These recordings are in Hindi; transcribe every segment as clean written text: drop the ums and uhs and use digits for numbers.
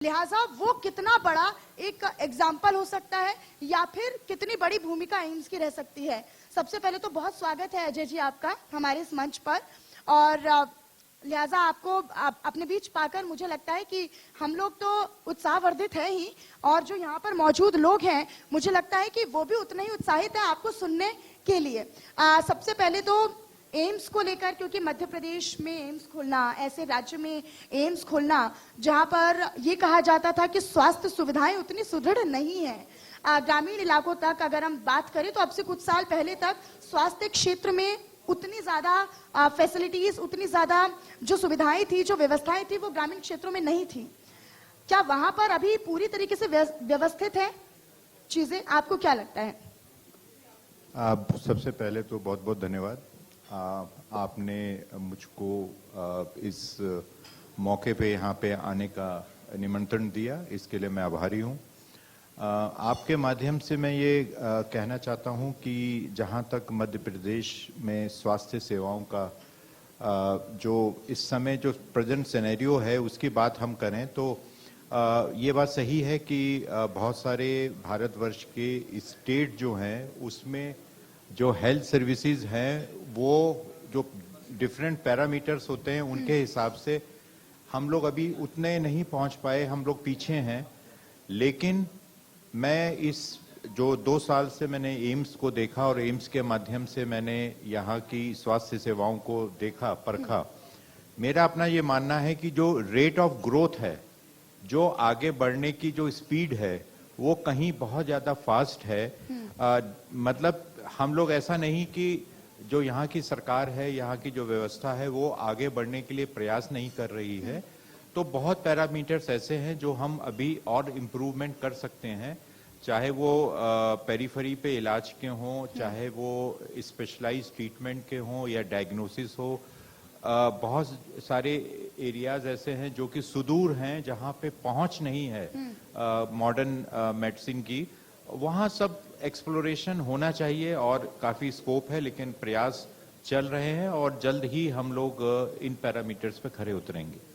लिहाजा वो कितना बड़ा एक एग्जाम्पल हो सकता है या फिर कितनी बड़ी भूमिका एम्स की रह सकती है। सबसे पहले तो बहुत स्वागत है अजय जी आपका हमारे इस मंच पर, और लिहाजा आपको अपने बीच पाकर मुझे लगता है कि हम लोग तो उत्साहवर्धित है ही, और जो यहाँ पर मौजूद लोग हैं मुझे लगता है कि वो भी उतने ही उत्साहित है आपको सुनने के लिए। सबसे पहले तो एम्स को लेकर, क्योंकि मध्य प्रदेश में एम्स खोलना, ऐसे राज्य में एम्स खोलना जहां पर ये कहा जाता था कि स्वास्थ्य सुविधाएं उतनी सुदृढ़ नहीं है, ग्रामीण इलाकों तक अगर हम बात करें तो अब से कुछ साल पहले तक स्वास्थ्य क्षेत्र में उतनी ज्यादा फैसिलिटीज, उतनी ज्यादा जो सुविधाएं थी, जो व्यवस्थाएं थी, वो ग्रामीण क्षेत्रों में नहीं थी। क्या वहां पर अभी पूरी तरीके से व्यवस्थित है चीजें? आपको क्या लगता है? आप सबसे पहले तो बहुत बहुत धन्यवाद। आपने मुझको इस मौके पे यहाँ पे आने का निमंत्रण दिया, इसके लिए मैं आभारी हूँ। आपके माध्यम से मैं ये कहना चाहता हूँ कि जहाँ तक मध्य प्रदेश में स्वास्थ्य सेवाओं का जो इस समय जो प्रेजेंट सिनेरियो है उसकी बात हम करें तो ये बात सही है कि बहुत सारे भारतवर्ष के स्टेट जो हैं उसमें जो हेल्थ सर्विसेज हैं वो जो डिफरेंट पैरामीटर्स होते हैं उनके हिसाब से हम लोग अभी उतने नहीं पहुंच पाए, हम लोग पीछे हैं। लेकिन मैं इस जो 2 साल से मैंने एम्स को देखा और एम्स के माध्यम से मैंने यहाँ की स्वास्थ्य सेवाओं को देखा, परखा, मेरा अपना ये मानना है कि जो रेट ऑफ ग्रोथ है, जो आगे बढ़ने की जो स्पीड है, वो कहीं बहुत ज्यादा फास्ट है। मतलब हम लोग ऐसा नहीं कि जो यहाँ की सरकार है, यहाँ की जो व्यवस्था है वो आगे बढ़ने के लिए प्रयास नहीं कर रही है। तो बहुत पैरामीटर्स ऐसे हैं जो हम अभी और इम्प्रूवमेंट कर सकते हैं, चाहे वो पेरिफेरी पे इलाज के हों, चाहे वो स्पेशलाइज्ड ट्रीटमेंट के हों या डायग्नोसिस हो। बहुत सारे एरियाज ऐसे हैं जो कि सुदूर हैं, जहाँ पे पहुंच नहीं है मॉडर्न मेडिसिन की, वहाँ सब एक्सप्लोरेशन होना चाहिए और काफी स्कोप है, लेकिन प्रयास चल रहे हैं और जल्द ही हम लोग इन पैरामीटर्स पे खरे उतरेंगे।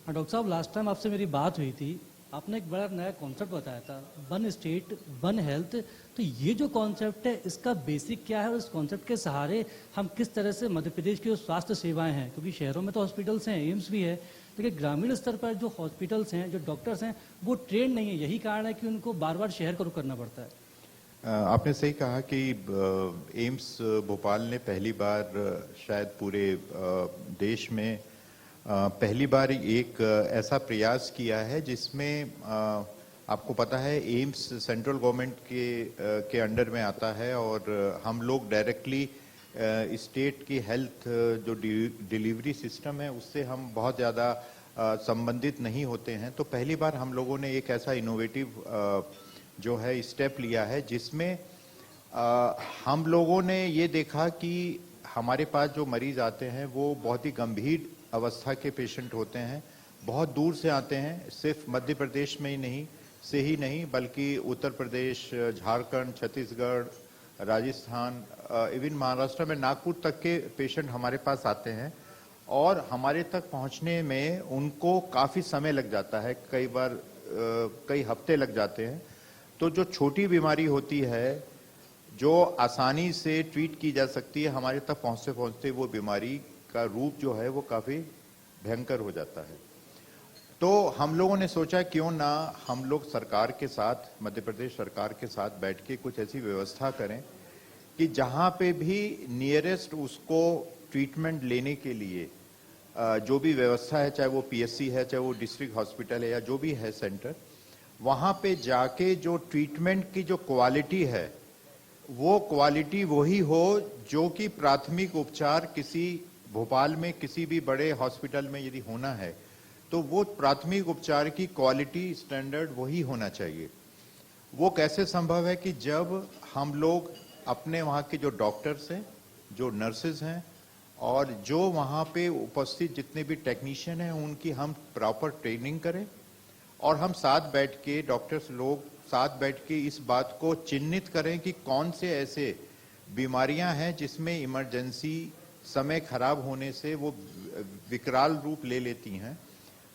डॉक्टर साहब, लास्ट टाइम आपसे मेरी बात हुई थी, आपने एक बड़ा नया कॉन्सेप्ट बताया था, वन स्टेट वन हेल्थ। तो ये जो कॉन्सेप्ट है इसका बेसिक क्या है और इस कॉन्सेप्ट के सहारे हम किस तरह से मध्य प्रदेश की जो स्वास्थ्य सेवाएं हैं, क्योंकि शहरों में तो हॉस्पिटल्स हैं, एम्स भी है, लेकिन ग्रामीण स्तर पर जो हॉस्पिटल्स हैं, जो डॉक्टर्स हैं, वो ट्रेन नहीं है। यही कारण है कि उनको बार बार शहर का रुख करना पड़ता है। आपने सही कहा कि एम्स भोपाल ने पहली बार शायद पूरे देश में पहली बार एक ऐसा प्रयास किया है जिसमें आपको पता है एम्स सेंट्रल गवर्नमेंट के अंडर में आता है और हम लोग डायरेक्टली स्टेट की हेल्थ जो डिलीवरी सिस्टम है उससे हम बहुत ज़्यादा संबंधित नहीं होते हैं। तो पहली बार हम लोगों ने एक ऐसा इनोवेटिव जो है स्टेप लिया है जिसमें हम लोगों ने ये देखा कि हमारे पास जो मरीज आते हैं वो बहुत ही गंभीर अवस्था के पेशेंट होते हैं, बहुत दूर से आते हैं, सिर्फ मध्य प्रदेश में ही नहीं बल्कि उत्तर प्रदेश, झारखंड, छत्तीसगढ़, राजस्थान, इवन महाराष्ट्र में नागपुर तक के पेशेंट हमारे पास आते हैं और हमारे तक पहुंचने में उनको काफ़ी समय लग जाता है, कई बार कई हफ्ते लग जाते हैं। तो जो छोटी बीमारी होती है जो आसानी से ट्रीट की जा सकती है, हमारे तक पहुंचते पहुंचते वो बीमारी का रूप जो है वो काफ़ी भयंकर हो जाता है। तो हम लोगों ने सोचा क्यों ना हम लोग सरकार के साथ, मध्य प्रदेश सरकार के साथ बैठ के कुछ ऐसी व्यवस्था करें कि जहां पे भी नियरेस्ट उसको ट्रीटमेंट लेने के लिए जो भी व्यवस्था है, चाहे वो पीएससी है, चाहे वो डिस्ट्रिक्ट हॉस्पिटल है या जो भी है सेंटर, वहां पे जाके जो ट्रीटमेंट की जो क्वालिटी है वो क्वालिटी वही हो जो कि प्राथमिक उपचार किसी भोपाल में किसी भी बड़े हॉस्पिटल में यदि होना है तो वो प्राथमिक उपचार की क्वालिटी स्टैंडर्ड वही होना चाहिए। वो कैसे संभव है कि जब हम लोग अपने वहाँ के जो डॉक्टर्स हैं, जो नर्सेज हैं और जो वहाँ पे उपस्थित जितने भी टेक्नीशियन हैं उनकी हम प्रॉपर ट्रेनिंग करें और हम साथ बैठ के डॉक्टर्स लोग साथ बैठ के इस बात को चिन्हित करें कि कौन से ऐसे बीमारियां हैं जिसमें इमरजेंसी समय खराब होने से वो विकराल रूप ले लेती हैं।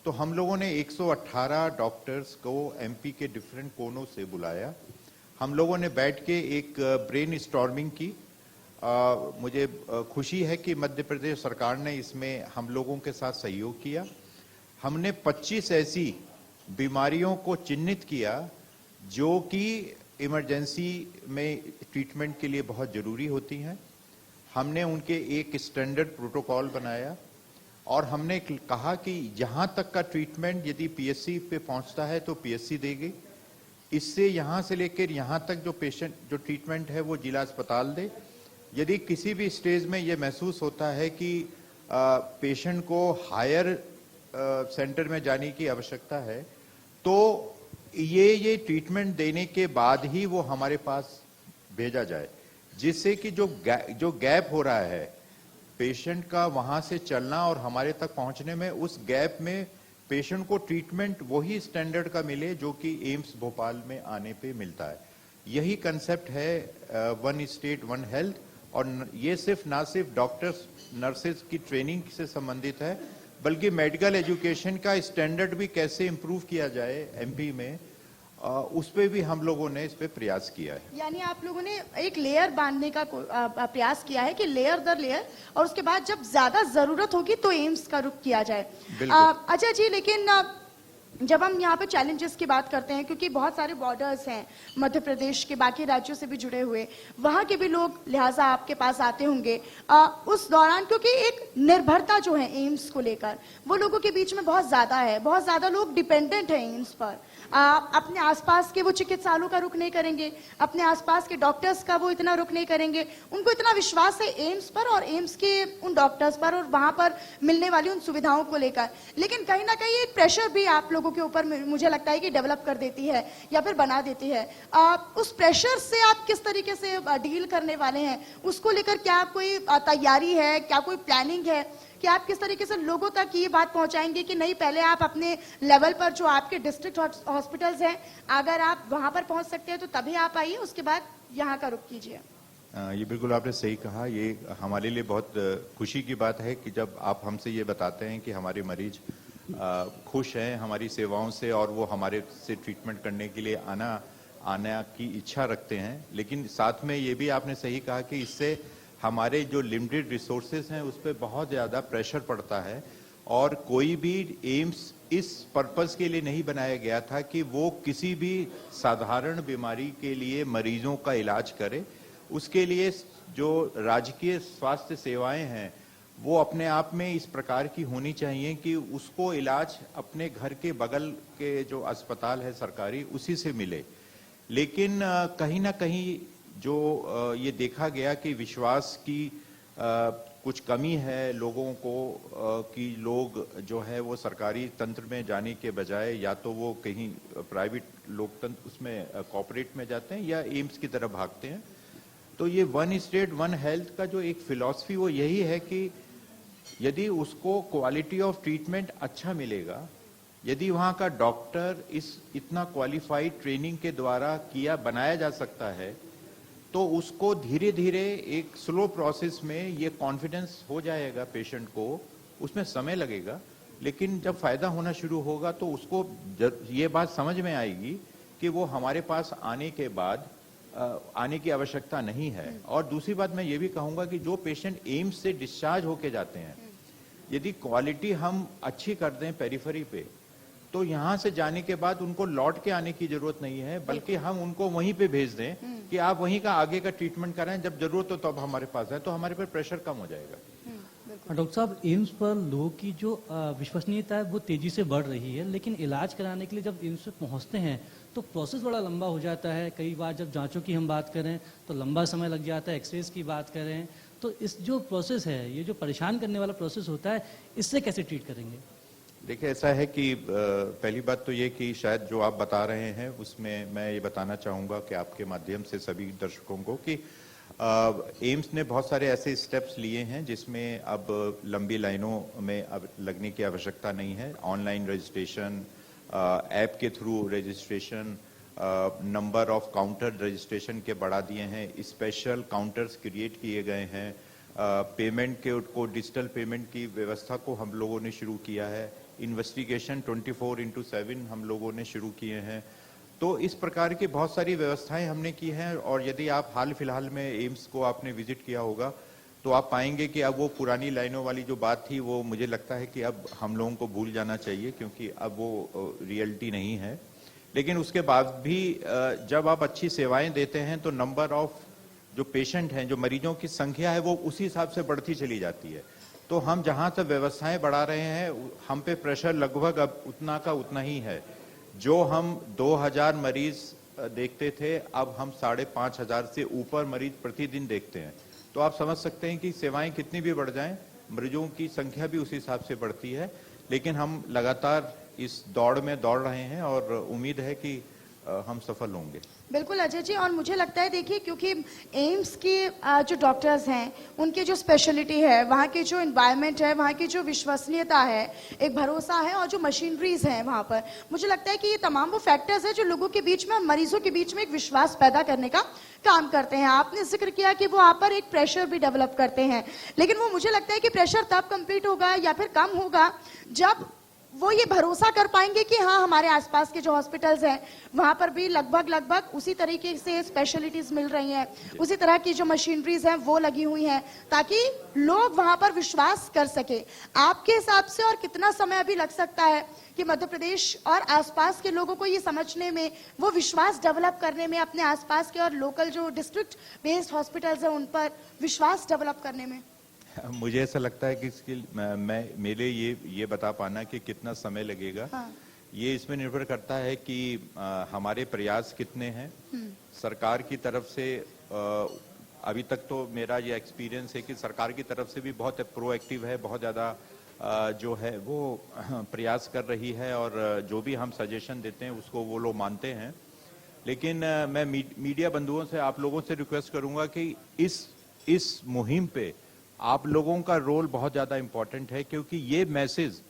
तो हम लोगों ने 118 डॉक्टर्स को एमपी के डिफरेंट कोनों से बुलाया। हम लोगों ने बैठ के एक ब्रेन स्टॉर्मिंग की। मुझे खुशी है कि मध्य प्रदेश सरकार ने इसमें हम लोगों के साथ सहयोग किया। हमने 25 ऐसी बीमारियों को चिन्हित किया जो कि इमरजेंसी में ट्रीटमेंट के लिए बहुत जरूरी होती हैं। हमने उनके एक स्टैंडर्ड प्रोटोकॉल बनाया और हमने कहा कि यहां तक का ट्रीटमेंट यदि पीएससी पे पहुंचता है तो पीएससी देगी, इससे यहां से लेकर यहां तक जो पेशेंट जो ट्रीटमेंट है वो जिला अस्पताल दे। यदि किसी भी स्टेज में ये महसूस होता है कि पेशेंट को हायर सेंटर में जाने की आवश्यकता है तो ये ट्रीटमेंट देने के बाद ही वो हमारे पास भेजा जाए, जिससे कि जो गैप हो रहा है पेशेंट का वहां से चलना और हमारे तक पहुंचने में, उस गैप में पेशेंट को ट्रीटमेंट वही स्टैंडर्ड का मिले जो कि एम्स भोपाल में आने पे मिलता है। यही कंसेप्ट है वन स्टेट वन हेल्थ। और ये ना सिर्फ डॉक्टर्स नर्सेज की ट्रेनिंग से संबंधित है, बल्कि मेडिकल एजुकेशन का स्टैंडर्ड भी कैसे इंप्रूव किया जाए एमपी में, उस पे भी हम लोगों ने इस पे प्रयास किया है। यानी आप लोगों ने एक लेयर बांधने का प्रयास किया है कि लेयर दर लेयर, और उसके बाद जब ज्यादा जरूरत होगी तो एम्स का रुख किया जाए। अजय जी, लेकिन जब हम यहाँ पे चैलेंजेस की बात करते हैं, क्योंकि बहुत सारे बॉर्डर्स हैं मध्य प्रदेश के बाकी राज्यों से भी जुड़े हुए, वहाँ के भी लोग लिहाजा आपके पास आते होंगे उस दौरान, क्योंकि एक निर्भरता जो है एम्स को लेकर वो लोगों के बीच में बहुत ज्यादा है। बहुत ज्यादा लोग डिपेंडेंट हैं एम्स पर। अपने आसपास के वो चिकित्सालयों का रुख नहीं करेंगे, अपने आसपास के डॉक्टर्स का वो इतना रुख नहीं करेंगे। उनको इतना विश्वास है एम्स पर और एम्स के उन डॉक्टर्स पर और वहां पर मिलने वाली उन सुविधाओं को लेकर। लेकिन कहीं ना कहीं एक प्रेशर भी आप लोगों के ऊपर मुझे लगता है कि डेवलप कर देती है या फिर बना देती है। उस प्रेशर से आप किस तरीके से डील करने वाले हैं, उसको लेकर क्या कोई तैयारी है, क्या कोई प्लानिंग है कि आप किस तरीके से लोगों तक ये बात पहुंचाएंगे कि नहीं, पहले आप अपने लेवल पर जो आपके डिस्ट्रिक्ट हॉस्पिटल्स हैं, अगर आप वहां पर पहुंच सकते हैं तो तभी आप आइए, उसके बाद यहाँ का रुख कीजिए। ये बिल्कुल आपने सही कहा। ये हमारे लिए बहुत खुशी की बात है कि जब आप हमसे ये बताते हैं कि हमारे मरीज खुश हैं हमारी सेवाओं से और वो हमारे से ट्रीटमेंट करने के लिए आने की इच्छा रखते हैं। लेकिन साथ में ये भी आपने सही कहा कि इससे हमारे जो लिमिटेड रिसोर्सेज हैं उस पर बहुत ज़्यादा प्रेशर पड़ता है। और कोई भी एम्स इस पर्पस के लिए नहीं बनाया गया था कि वो किसी भी साधारण बीमारी के लिए मरीजों का इलाज करे। उसके लिए जो राजकीय स्वास्थ्य सेवाएं हैं वो अपने आप में इस प्रकार की होनी चाहिए कि उसको इलाज अपने घर के बगल के जो अस्पताल है सरकारी, उसी से मिले। लेकिन कहीं ना कहीं जो ये देखा गया कि विश्वास की कुछ कमी है लोगों को, कि लोग जो है वो सरकारी तंत्र में जाने के बजाय या तो वो कहीं प्राइवेट लोकतंत्र उसमें कॉर्पोरेट में जाते हैं या एम्स की तरफ भागते हैं। तो ये वन स्टेट वन हेल्थ का जो एक फिलॉसफी वो यही है कि यदि उसको क्वालिटी ऑफ ट्रीटमेंट अच्छा मिलेगा, यदि वहाँ का डॉक्टर इतना क्वालिफाइड ट्रेनिंग के द्वारा बनाया जा सकता है, तो उसको धीरे धीरे एक स्लो प्रोसेस में ये कॉन्फिडेंस हो जाएगा पेशेंट को। उसमें समय लगेगा, लेकिन जब फायदा होना शुरू होगा तो उसको ये बात समझ में आएगी कि वो हमारे पास आने के बाद आने की आवश्यकता नहीं है। और दूसरी बात मैं ये भी कहूंगा कि जो पेशेंट एम्स से डिस्चार्ज होके जाते हैं, यदि क्वालिटी हम अच्छी कर दें पेरिफेरी पे, तो यहाँ से जाने के बाद उनको लौट के आने की जरूरत नहीं है, बल्कि हम उनको वहीं पे भेज दें कि आप वहीं का आगे का ट्रीटमेंट कराएं, जब जरूरत हो तो अब हमारे पास है, तो हमारे पर प्रेशर कम हो जाएगा। डॉक्टर साहब, एम्स पर लोगों की जो विश्वसनीयता है वो तेजी से बढ़ रही है, लेकिन इलाज कराने के लिए जब एम्स पे पहुंचते हैं तो प्रोसेस बड़ा लंबा हो जाता है। कई बार जब जांचों की हम बात करें तो लंबा समय लग जाता है, एक्सरेज की बात करें तो इस जो प्रोसेस है, ये जो परेशान करने वाला प्रोसेस होता है, इससे कैसे ट्रीट करेंगे? देखिए, ऐसा है कि पहली बात तो ये कि शायद जो आप बता रहे हैं उसमें मैं ये बताना चाहूँगा कि आपके माध्यम से सभी दर्शकों को कि एम्स ने बहुत सारे ऐसे स्टेप्स लिए हैं जिसमें अब लंबी लाइनों में अब लगने की आवश्यकता नहीं है। ऑनलाइन रजिस्ट्रेशन, ऐप के through registration, number of counter registration के बढ़ा दिए हैं, स्पेशल काउंटर्स क्रिएट किए गए हैं, पेमेंट को डिजिटल पेमेंट की व्यवस्था को हम लोगों ने शुरू किया है। इन्वेस्टिगेशन 24/7 हम लोगों ने शुरू किए हैं। तो इस प्रकार की बहुत सारी व्यवस्थाएं हमने की हैं, और यदि आप हाल फिलहाल में एम्स को आपने विजिट किया होगा तो आप पाएंगे कि अब वो पुरानी लाइनों वाली जो बात थी वो मुझे लगता है कि अब हम लोगों को भूल जाना चाहिए, क्योंकि अब वो रियलिटी नहीं है। लेकिन उसके बाद भी जब आप अच्छी सेवाएं देते हैं तो नंबर ऑफ जो पेशेंट हैं, जो मरीजों की संख्या है, वो उसी हिसाब से बढ़ती चली जाती है। तो हम जहां तक व्यवस्थाएं बढ़ा रहे हैं, हम पे प्रेशर लगभग अब उतना का उतना ही है। जो हम 2000 मरीज देखते थे, अब हम 5500 से ऊपर मरीज प्रतिदिन देखते हैं। तो आप समझ सकते हैं कि सेवाएं कितनी भी बढ़ जाएं, मरीजों की संख्या भी उसी हिसाब से बढ़ती है। लेकिन हम लगातार इस दौड़ में दौड़ रहे हैं और उम्मीद है कि हम सफल होंगे। बिल्कुल अजय जी, और मुझे लगता है देखिए, क्योंकि एम्स के जो डॉक्टर्स हैं, उनकी जो स्पेशलिटी है, वहाँ की जो एनवायरनमेंट है, वहाँ की जो विश्वसनीयता है, एक भरोसा है, और जो मशीनरीज हैं वहाँ पर, मुझे लगता है कि ये तमाम वो फैक्टर्स हैं जो लोगों के बीच में, मरीजों के बीच में एक विश्वास पैदा करने का काम करते हैं। आपने जिक्र किया कि वो आप पर एक प्रेशर भी डेवलप करते हैं, लेकिन वो मुझे लगता है कि प्रेशर तब कंप्लीट होगा या फिर कम होगा जब वो ये भरोसा कर पाएंगे कि हाँ, हमारे आसपास के जो हॉस्पिटल्स हैं वहां पर भी लगभग उसी तरीके से स्पेशलिटीज मिल रही हैं, उसी तरह की जो मशीनरीज हैं वो लगी हुई हैं, ताकि लोग वहां पर विश्वास कर सके। आपके हिसाब से और कितना समय अभी लग सकता है कि मध्य प्रदेश और आसपास के लोगों को ये समझने में, वो विश्वास डेवलप करने में, अपने आसपास के और लोकल जो डिस्ट्रिक्ट बेस्ड हॉस्पिटल्स हैं उन पर विश्वास डेवलप करने में? मुझे ऐसा लगता है कि इसके मेरे ये बता पाना कि कितना समय लगेगा, हाँ। ये इसमें निर्भर करता है कि हमारे प्रयास कितने हैं सरकार की तरफ से। अभी तक तो मेरा ये एक्सपीरियंस है कि सरकार की तरफ से भी बहुत प्रोएक्टिव है, बहुत ज़्यादा जो है वो प्रयास कर रही है, और जो भी हम सजेशन देते हैं उसको वो लोग मानते हैं। लेकिन मैं मीडिया बंधुओं से, आप लोगों से रिक्वेस्ट करूंगा कि इस मुहिम पे आप लोगों का रोल बहुत ज़्यादा इम्पोर्टेंट है, क्योंकि ये मैसेज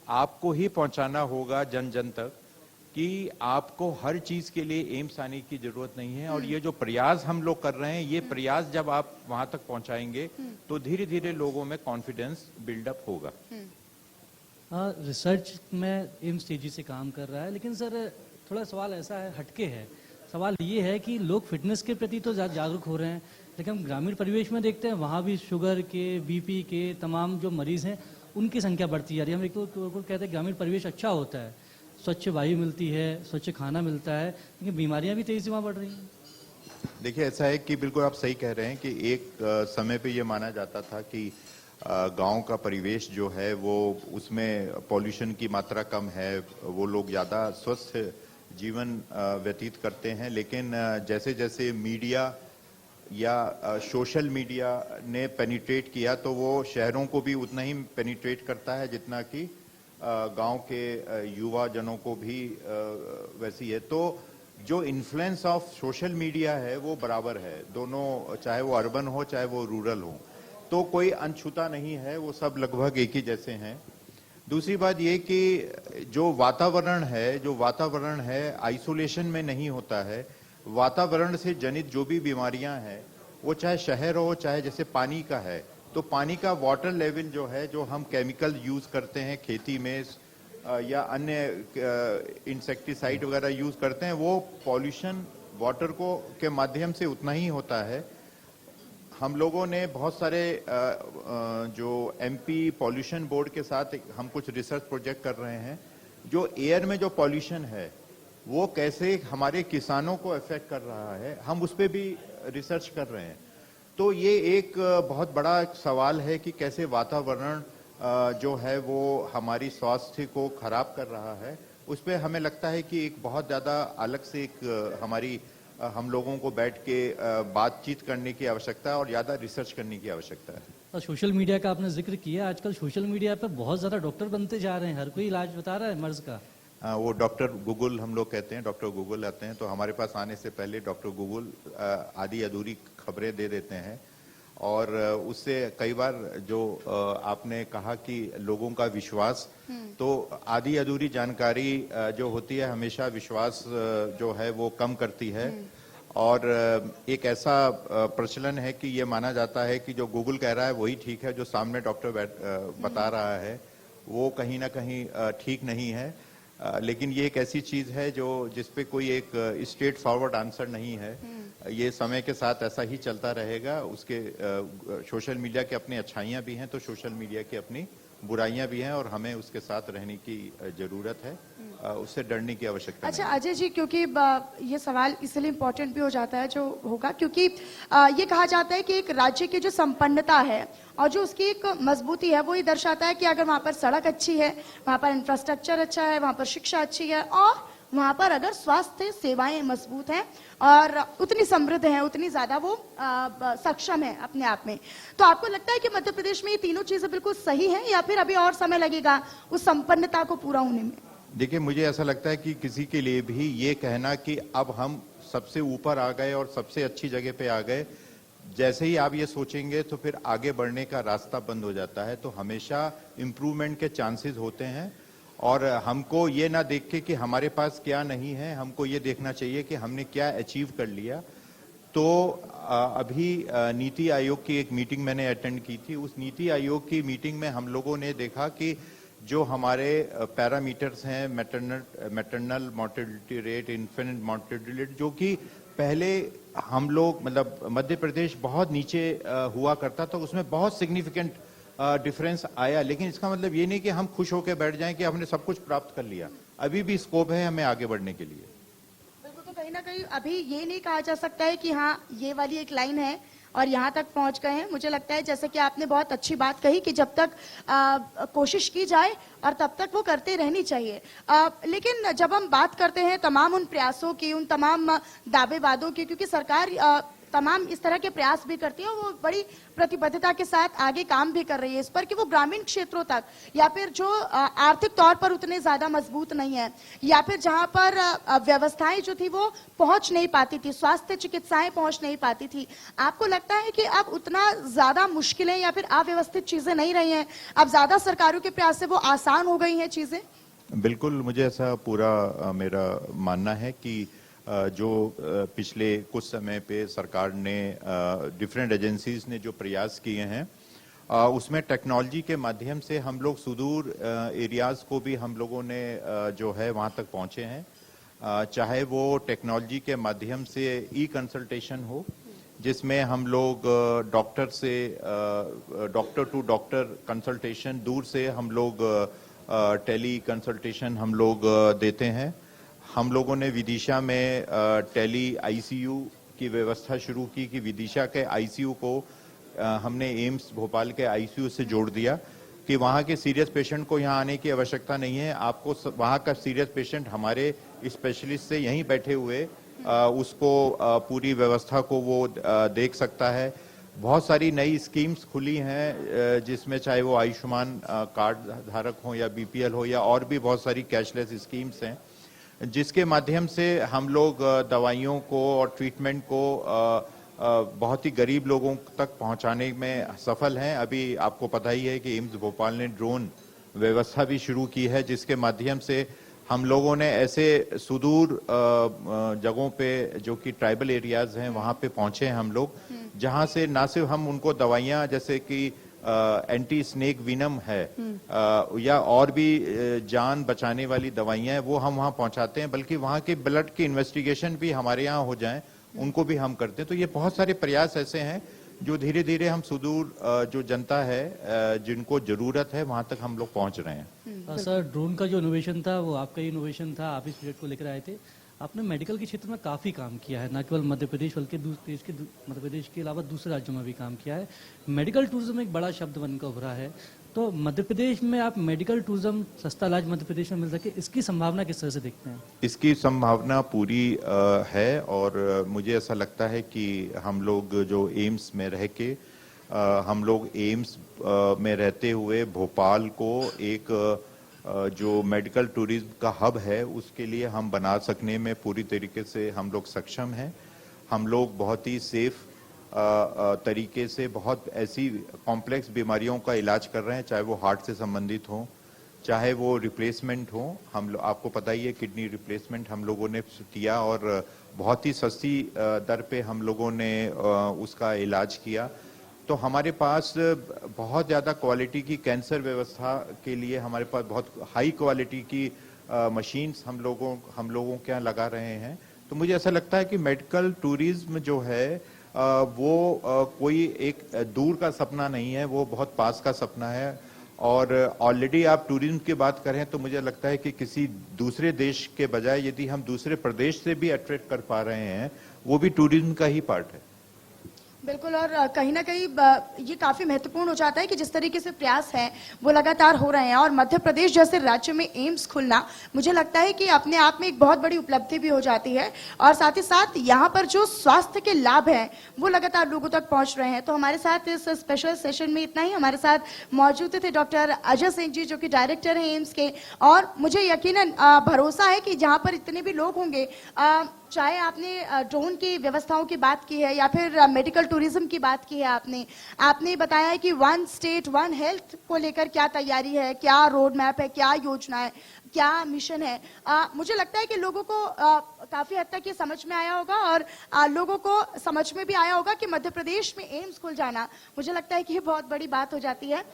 आपको ही पहुंचाना होगा जन जन तक कि आपको हर चीज़ के लिए एम्स आने की ज़रूरत नहीं है। और ये जो प्रयास हम लोग कर रहे हैं, ये प्रयास जब आप वहां तक पहुंचाएंगे तो धीरे धीरे लोगों में कॉन्फिडेंस बिल्डअप होगा। रिसर्च में एम्स तेजी से काम कर रहा है, लेकिन सर थोड़ा सवाल ऐसा है, हटके है। सवाल ये है कि लोग फिटनेस के प्रति तो जागरूक हो रहे हैं, लेकिन हम ग्रामीण परिवेश में देखते हैं वहाँ भी शुगर के, बीपी के तमाम जो मरीज हैं उनकी संख्या बढ़ती जा रही है। हम एक तो कहते हैं ग्रामीण परिवेश अच्छा होता है, स्वच्छ वायु मिलती है, स्वच्छ खाना मिलता है, लेकिन बीमारियां भी तेजी से वहाँ बढ़ रही हैं। देखिए, ऐसा है कि बिल्कुल आप सही कह रहे हैं कि एक समय पे ये माना जाता था कि गांव का परिवेश जो है वो, उसमें पॉल्यूशन की मात्रा कम है, वो लोग ज़्यादा स्वस्थ जीवन व्यतीत करते हैं। लेकिन जैसे जैसे मीडिया या सोशल मीडिया ने पेनिट्रेट किया, तो वो शहरों को भी उतना ही पेनिट्रेट करता है जितना कि गांव के युवा जनों को भी वैसी है। तो जो इन्फ्लुएंस ऑफ सोशल मीडिया है वो बराबर है, दोनों, चाहे वो अर्बन हो चाहे वो रूरल हो, तो कोई अनछूता नहीं है, वो सब लगभग एक ही जैसे हैं। दूसरी बात ये कि जो वातावरण है आइसोलेशन में नहीं होता है। वातावरण से जनित जो भी बीमारियां हैं, वो चाहे शहर हो चाहे जैसे पानी का है, तो पानी का वाटर लेवल जो है, जो हम केमिकल यूज करते हैं खेती में या अन्य इंसेक्टिसाइड वगैरह यूज करते हैं, वो पॉल्यूशन वाटर को के माध्यम से उतना ही होता है। हम लोगों ने बहुत सारे जो एमपी पॉल्यूशन बोर्ड के साथ हम कुछ रिसर्च प्रोजेक्ट कर रहे हैं, जो एयर में जो पॉल्यूशन है वो कैसे हमारे किसानों को अफेक्ट कर रहा है, हम उस पर भी रिसर्च कर रहे हैं। तो ये एक बहुत बड़ा सवाल है कि कैसे वातावरण जो है वो हमारी स्वास्थ्य को खराब कर रहा है। उस पर हमें लगता है कि एक बहुत ज़्यादा अलग से एक हम लोगों को बैठ के बातचीत करने की आवश्यकता है और ज़्यादा रिसर्च करने की आवश्यकता है। और सोशल मीडिया का आपने जिक्र किया, आजकल सोशल मीडिया पर बहुत ज़्यादा डॉक्टर बनते जा रहे हैं, हर कोई इलाज बता रहा है मर्ज का। वो डॉक्टर गूगल हम लोग कहते हैं, डॉक्टर गूगल आते हैं, तो हमारे पास आने से पहले डॉक्टर गूगल आधी अधूरी खबरें दे देते हैं, और उससे कई बार जो आपने कहा कि लोगों का विश्वास, तो आधी अधूरी जानकारी जो होती है हमेशा विश्वास जो है वो कम करती है। और एक ऐसा प्रचलन है कि ये माना जाता है कि जो गूगल कह रहा है वही ठीक है, जो सामने डॉक्टर बता रहा है वो कहीं ना कहीं ठीक नहीं है। लेकिन ये एक ऐसी चीज है जो जिसपे कोई एक स्ट्रेट फॉरवर्ड आंसर नहीं है। ये समय के साथ ऐसा ही चलता रहेगा। उसके सोशल मीडिया के अपनी अच्छाइयाँ भी हैं तो सोशल मीडिया की अपनी बुराइयां भी हैं और हमें उसके साथ रहने की जरूरत है, उससे डरने की आवश्यकता अच्छा नहीं है। अजय जी, क्योंकि ये सवाल इसलिए इम्पोर्टेंट भी हो जाता है जो होगा, क्योंकि ये कहा जाता है कि एक राज्य की जो संपन्नता है और जो उसकी एक मजबूती है वो ही दर्शाता है कि अगर वहाँ पर सड़क अच्छी है, वहाँ पर इंफ्रास्ट्रक्चर अच्छा है, वहाँ पर शिक्षा अच्छी है और वहाँ पर अगर स्वास्थ्य सेवाएं मजबूत हैं और उतनी समृद्ध हैं, उतनी ज्यादा वो सक्षम है अपने आप में। तो आपको लगता है कि मध्य प्रदेश में ये तीनों चीजें बिल्कुल सही हैं या फिर अभी और समय लगेगा उस संपन्नता को पूरा होने में? देखिए, मुझे ऐसा लगता है कि किसी के लिए भी ये कहना कि अब हम सबसे ऊपर आ गए और सबसे अच्छी जगह पे आ गए, जैसे ही आप ये सोचेंगे तो फिर आगे बढ़ने का रास्ता बंद हो जाता है। तो हमेशा इम्प्रूवमेंट के चांसेस होते हैं और हमको ये ना देख के कि हमारे पास क्या नहीं है, हमको ये देखना चाहिए कि हमने क्या अचीव कर लिया। तो अभी नीति आयोग की एक मीटिंग मैंने अटेंड की थी। उस नीति आयोग की मीटिंग में हम लोगों ने देखा कि जो हमारे पैरामीटर्स हैं, maternal mortality rate, infant mortality rate, जो कि पहले हम लोग मतलब मध्य प्रदेश बहुत नीचे हुआ करता था, उसमें बहुत सिग्निफिकेंट डिफरेंस आया। लेकिन इसका मतलब ये नहीं कि हम खुश होकर बैठ जाएं कि हमने सब कुछ प्राप्त कर लिया। अभी भी स्कोप है हमें आगे बढ़ने के लिए। बिल्कुल, तो कहीं ना कहीं अभी ये नहीं कहा जा सकता है कि हाँ ये वाली एक लाइन है और यहाँ तक पहुंच गए हैं। मुझे लगता है जैसे कि आपने बहुत अच्छी बात कही कि जब तक कोशिश की जाए और तब तक वो करते रहनी चाहिए। लेकिन जब हम बात करते हैं तमाम उन प्रयासों की, उन तमाम दावे वादों की, क्योंकि सरकार तमाम इस तरह के प्रयास भी करती है और वो बड़ी प्रतिबद्धता के साथ आगे काम भी कर रही है इस पर कि वो ग्रामीण क्षेत्रों तक या फिर जो आर्थिक तौर पर उतने ज्यादा मजबूत नहीं है या फिर जहां पर व्यवस्थाएं जो थी वो पहुंच नहीं पाती थी, स्वास्थ्य चिकित्साएं पहुंच नहीं पाती थी। आपको लगता है कि अब उतना ज्यादा मुश्किलें या फिर अव्यवस्थित चीजें नहीं रही हैं, अब ज्यादा सरकारों के प्रयास से वो आसान हो गई हैं चीजें? बिल्कुल, मुझे ऐसा पूरा मेरा मानना है कि जो पिछले कुछ समय पे सरकार ने डिफरेंट एजेंसीज ने जो प्रयास किए हैं उसमें टेक्नोलॉजी के माध्यम से हम लोग सुदूर एरियाज को भी हम लोगों ने जो है वहाँ तक पहुँचे हैं। चाहे वो टेक्नोलॉजी के माध्यम से ई कंसल्टेशन हो, जिसमें हम लोग डॉक्टर से डॉक्टर टू डॉक्टर कंसल्टेशन, दूर से हम लोग टेली कंसल्टेशन हम लोग देते हैं। हम लोगों ने विदिशा में टेली आईसीयू की व्यवस्था शुरू की कि विदिशा के आईसीयू को हमने एम्स भोपाल के आईसीयू से जोड़ दिया कि वहाँ के सीरियस पेशेंट को यहाँ आने की आवश्यकता नहीं है। आपको वहाँ का सीरियस पेशेंट हमारे स्पेशलिस्ट से यहीं बैठे हुए उसको पूरी व्यवस्था को वो देख सकता है। बहुत सारी नई स्कीम्स खुली हैं जिसमें चाहे वो आयुष्मान कार्ड धारक हो या बीपीएल हो या और भी बहुत सारी कैशलेस स्कीम्स हैं, जिसके माध्यम से हम लोग दवाइयों को और ट्रीटमेंट को बहुत ही गरीब लोगों तक पहुंचाने में सफल हैं। अभी आपको पता ही है कि एम्स भोपाल ने ड्रोन व्यवस्था भी शुरू की है, जिसके माध्यम से हम लोगों ने ऐसे सुदूर जगहों पे जो कि ट्राइबल एरियाज हैं वहाँ पे पहुंचे हैं हम लोग, जहाँ से ना सिर्फ हम उनको दवाइयाँ जैसे कि एंटी स्नेक विनम है या और भी जान बचाने वाली दवाइयाँ हैं वो हम वहाँ पहुँचाते हैं, बल्कि वहाँ के ब्लड की इन्वेस्टिगेशन भी हमारे यहाँ हो जाए उनको भी हम करते हैं। तो ये बहुत सारे प्रयास ऐसे हैं जो धीरे धीरे हम सुदूर जो जनता है जिनको जरूरत है वहाँ तक हम लोग पहुँच रहे हैं। सर, ड्रोन का जो इनोवेशन था वो आपका ही इनोवेशन था, आप इस प्रोजेक्ट को लेकर आए थे। आपने मेडिकल के क्षेत्र में काफ़ी काम किया है, न केवल मध्य प्रदेश बल्कि मध्य प्रदेश के अलावा दूसरे राज्यों में भी काम किया है। मेडिकल टूरिज्म एक बड़ा शब्द बनकर उभरा है, तो मध्य प्रदेश में आप मेडिकल टूरिज्म सस्ता इलाज मध्य प्रदेश में मिल सके, इसकी संभावना किस तरह से देखते हैं? इसकी संभावना पूरी है और मुझे ऐसा लगता है कि हम लोग जो एम्स में रह के हम लोग एम्स में रहते हुए भोपाल को एक जो मेडिकल टूरिज्म का हब है उसके लिए हम बना सकने में पूरी तरीके से हम लोग सक्षम हैं। हम लोग बहुत ही सेफ तरीके से बहुत ऐसी कॉम्प्लेक्स बीमारियों का इलाज कर रहे हैं, चाहे वो हार्ट से संबंधित हो, चाहे वो रिप्लेसमेंट हो। आपको पता ही है किडनी रिप्लेसमेंट हम लोगों ने किया और बहुत ही सस्ती दर पे हम लोगों ने उसका इलाज किया। तो हमारे पास बहुत ज़्यादा क्वालिटी की कैंसर व्यवस्था के लिए हमारे पास बहुत हाई क्वालिटी की मशीन्स हम लोगों के यहाँ लगा रहे हैं। तो मुझे ऐसा लगता है कि मेडिकल टूरिज्म जो है वो कोई एक दूर का सपना नहीं है, वो बहुत पास का सपना है। और ऑलरेडी आप टूरिज्म की बात करें तो मुझे लगता है कि किसी दूसरे देश के बजाय यदि हम दूसरे प्रदेश से भी अट्रैक्ट कर पा रहे हैं, वो भी टूरिज्म का ही पार्ट है। बिल्कुल। और कहीं ना कहीं ये काफी महत्वपूर्ण हो जाता है कि जिस तरीके से प्रयास है वो लगातार हो रहे हैं, और मध्य प्रदेश जैसे राज्य में एम्स खुलना मुझे लगता है कि अपने आप में एक बहुत बड़ी उपलब्धि भी हो जाती है, और साथ ही साथ यहाँ पर जो स्वास्थ्य के लाभ हैं वो लगातार लोगों तक पहुंच रहे हैं। तो हमारे साथ इस स्पेशल सेशन में इतना ही। हमारे साथ मौजूद थे डॉक्टर अजय सिंह जी, जो कि डायरेक्टर हैं एम्स के, और मुझे यकीनन भरोसा है कि जहाँ पर इतने भी लोग होंगे, चाहे आपने ड्रोन की व्यवस्थाओं की बात की है या फिर मेडिकल टूरिज्म की बात की है, आपने बताया है कि वन स्टेट वन हेल्थ को लेकर क्या तैयारी है, क्या रोड मैप है, क्या योजना है, क्या मिशन है। मुझे लगता है कि लोगों को काफी हद तक ये समझ में आया होगा, और लोगों को समझ में भी आया होगा कि मध्य प्रदेश में एम्स खुल जाना, मुझे लगता है कि ये बहुत बड़ी बात हो जाती है।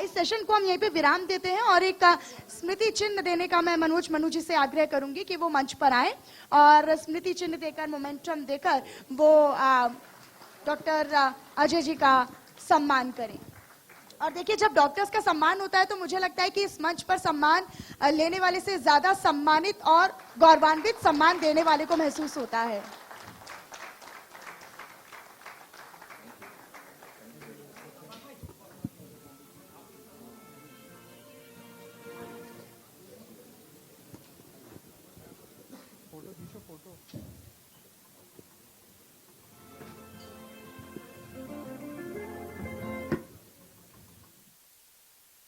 इस सेशन को हम यहीं पे विराम देते हैं, और एक स्मृति चिन्ह देने का मैं मनु जी से आग्रह करूंगी कि वो मंच पर आए और स्मृति चिन्ह देकर, मोमेंटम देकर वो डॉक्टर अजय जी का सम्मान करें। और देखिए, जब डॉक्टर्स का सम्मान होता है तो मुझे लगता है कि इस मंच पर सम्मान लेने वाले से ज्यादा सम्मानित और गौरवान्वित सम्मान देने वाले को महसूस होता है। फोटो खींचो, फोटो।